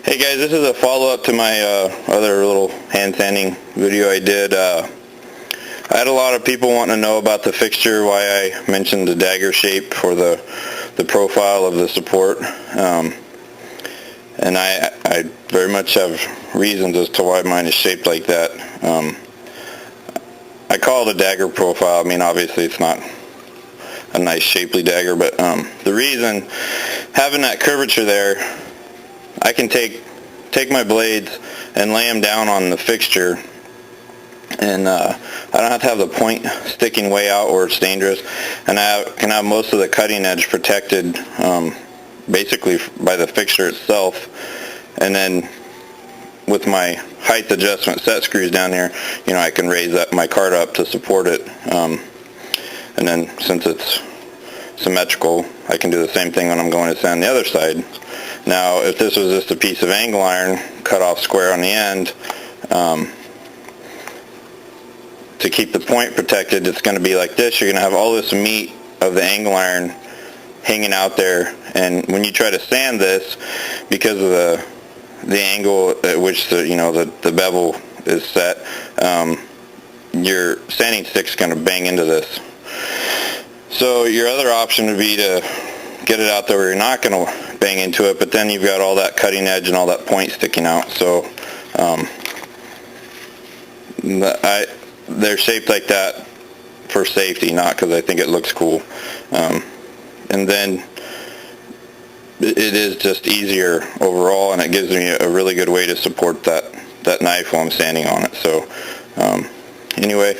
Hey guys, this is a follow-up to my other little hand sanding video I did. I had a lot of people wanting to know about the fixture, why I mentioned the dagger shape for the profile of the support. And I very much have reasons as to why mine is shaped like that. I call it a dagger profile. I mean, obviously it's not a nice shapely dagger, but the reason having that curvature there, I can take my blades and lay them down on the fixture, and I don't have to have the point sticking way out where it's dangerous, and I can have most of the cutting edge protected basically by the fixture itself. And then with my height adjustment set screws down here, you know, I can raise my cart up to support it, and then since it's symmetrical, I can do the same thing when I'm going to sand the other side. Now, if this was just a piece of angle iron cut off square on the end, to keep the point protected, it's going to be like this. You're going to have all this meat of the angle iron hanging out there, and when you try to sand this, because of the angle at which the bevel is set, your sanding stick's going to bang into this. So your other option would be to get it out there where you're not going to bang into it, but then you've got all that cutting edge and all that point sticking out. So they're shaped like that for safety, not because I think it looks cool. And then it is just easier overall, and it gives me a really good way to support that knife while I'm standing on it. So anyway,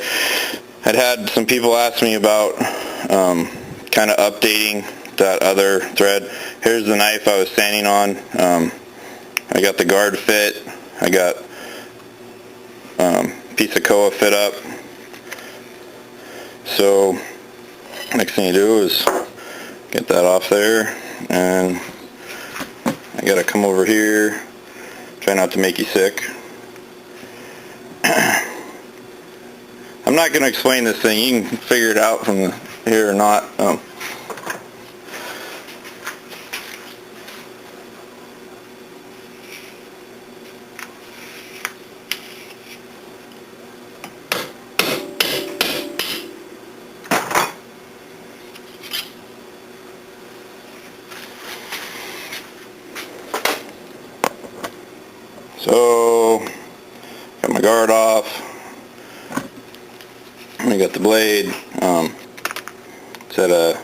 I'd had some people ask me about kind of updating that other thread. Here's the knife I was sanding on. I got the guard fit. I got piece of koa fit up. So next thing you do is get that off there, and I gotta come over here, try not to make you sick. I'm not going to explain this thing. You can figure it out from here or not. So, got my guard off. I got the blade. It's at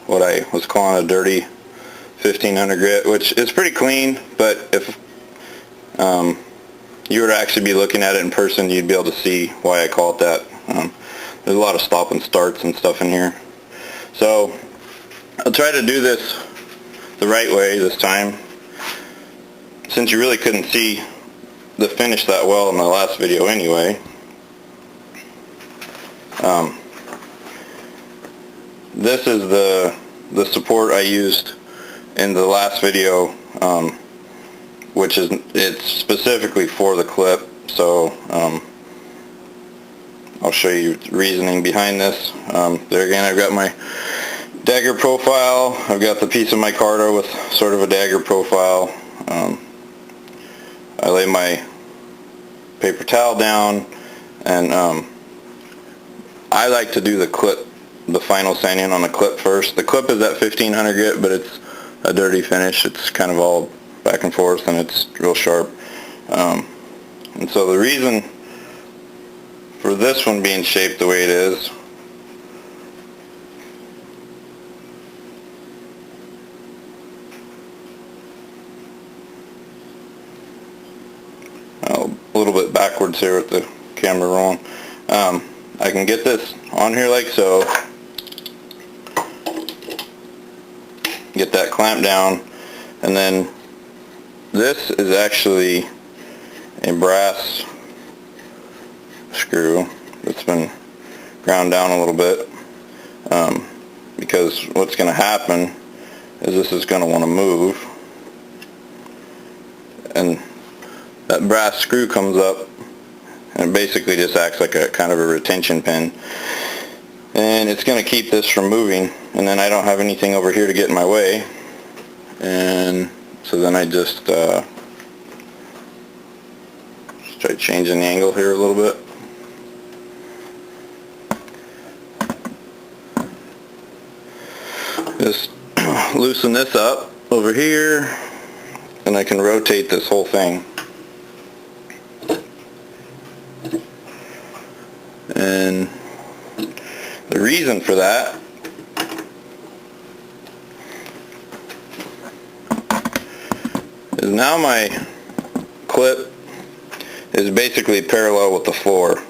what I was calling a dirty 1500 grit, which is pretty clean, but if you were to actually be looking at it in person, you'd be able to see why I call it that. There's a lot of stop and starts and stuff in here. So I'll try to do this the right way this time, since you really couldn't see the finish that well in the last video anyway. This is the support I used in the last video, which it's specifically for the clip. So I'll show you the reasoning behind this. There again, I've got my dagger profile. I've got the piece of micarta with sort of a dagger profile. I lay my paper towel down, and I like to do the final sanding on the clip first. The clip is at 1500 grit, but it's a dirty finish. It's kind of all back and forth, and it's real sharp. And so the reason for this one being shaped the way it is, a little bit backwards here with the camera rolling. I can get this on here like so, get that clamp down, and then this is actually a brass screw that's been ground down a little bit, because what's going to happen is this is going to want to move, and that brass screw comes up, and it basically just acts like a kind of a retention pin, and it's going to keep this from moving, and then I don't have anything over here to get in my way, and so then might just try changing the angle here a little bit. Just loosen this up over here, and I can rotate this whole thing. And the reason for that is now my clip is basically parallel with the floor.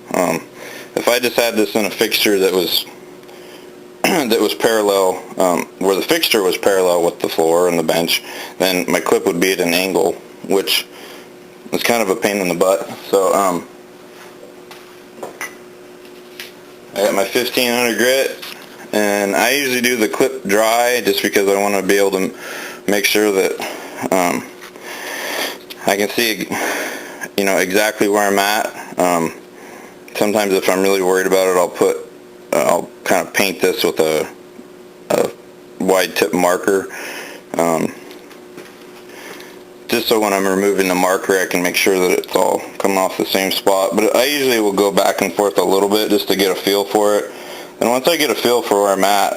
If I just had this in a fixture that was parallel, where the fixture was parallel with the floor and the bench, then my clip would be at an angle, which is kind of a pain in the butt. So I got my 1500 grit, and I usually do the clip dry just because I want to be able to make sure that I can see, you know, exactly where I'm at. Sometimes if I'm really worried about it, I'll kind of paint this with a wide tip marker, just so when I'm removing the marker I can make sure that it's all coming off the same spot. But I usually will go back and forth a little bit just to get a feel for it. And once I get a feel for where I'm at,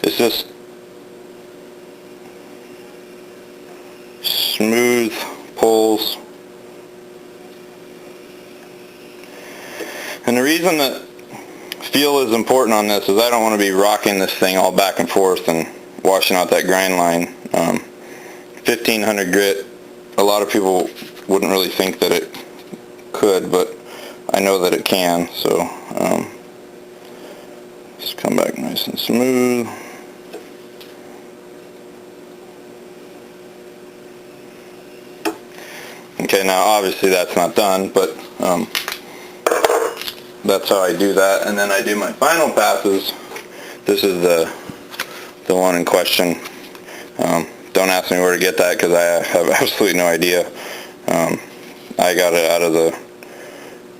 it's just smooth pulls. And the reason that feel is important on this is I don't want to be rocking this thing all back and forth and washing out that grind line. 1500 grit, a lot of people wouldn't really think that it could, but I know that it can. So just come back nice and smooth. Okay, now obviously that's not done, but that's how I do that. And then I do my final passes. This is the one in question. Don't ask me where to get that because I have absolutely no idea. I got it out of the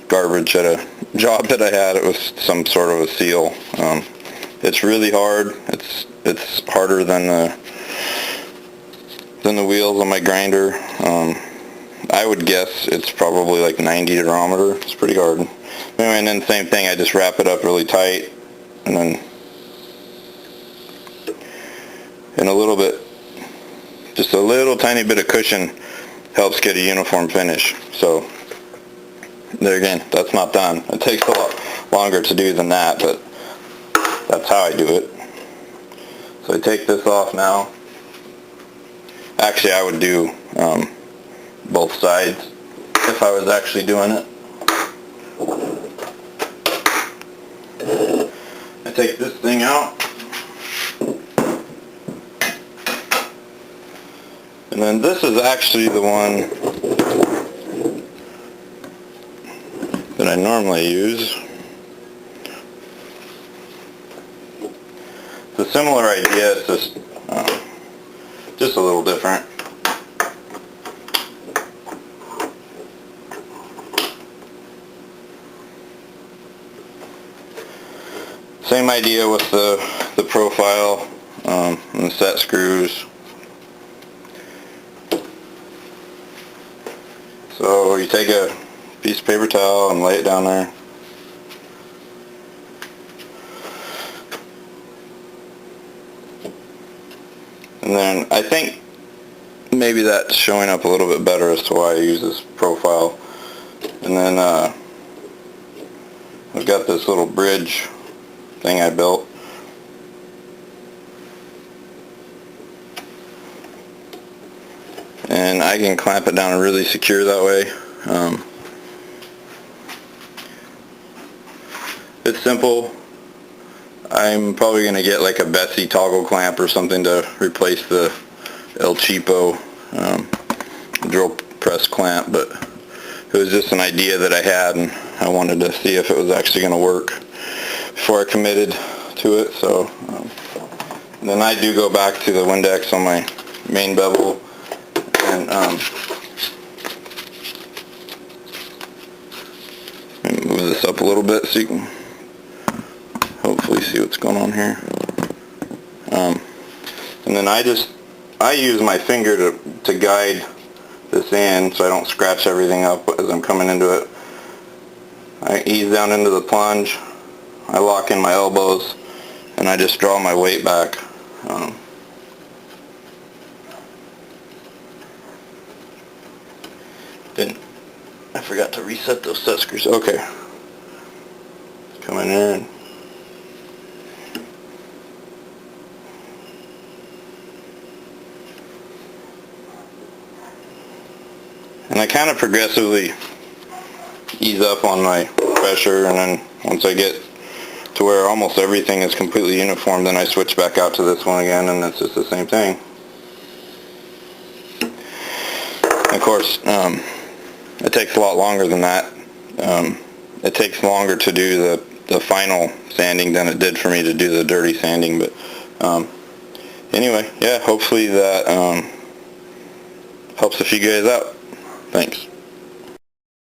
garbage at a job that I had. It was some sort of a seal. It's really hard. It's harder than the wheels on my grinder. I would guess it's probably like 90 durometer. It's pretty hard. Anyway, and then same thing, I just wrap it up really tight, and then in a little bit, just a little tiny bit of cushion helps get a uniform finish. So there again, that's not done. It takes a lot longer to do than that, but that's how I do it. So I take this off now. Actually, I would do both sides if I was actually doing it. I take this thing out, and then this is actually the one that I normally use. It's a similar idea, it's just a little different. Same idea with the profile and the set screws. So you take a piece of paper towel and lay it down there. And then I think maybe that's showing up a little bit better as to why I use this profile. And then I've got this little bridge thing I built. And I can clamp it down really secure that way. It's simple. I'm probably going to get like a Betsy toggle clamp or something to replace the El Cheapo drill press clamp, but it was just an idea that I had, and I wanted to see if it was actually going to work before I committed to it. So then I do go back to the Windex on my main bevel and move this up a little bit so you can hopefully see what's going on here. And then I use my finger to guide the sand so I don't scratch everything up as I'm coming into it. I ease down into the plunge, I lock in my elbows, and I just draw my weight back. I forgot to reset those set screws. Okay. Coming in. And I kind of progressively ease up on my pressure, and then once I get to where almost everything is completely uniform, then I switch back out to this one again, and it's just the same thing. Of course, it takes a lot longer than that. It takes longer to do the final sanding than it did for me to do the dirty sanding, but anyway, yeah, hopefully that helps a few guys out. Thanks.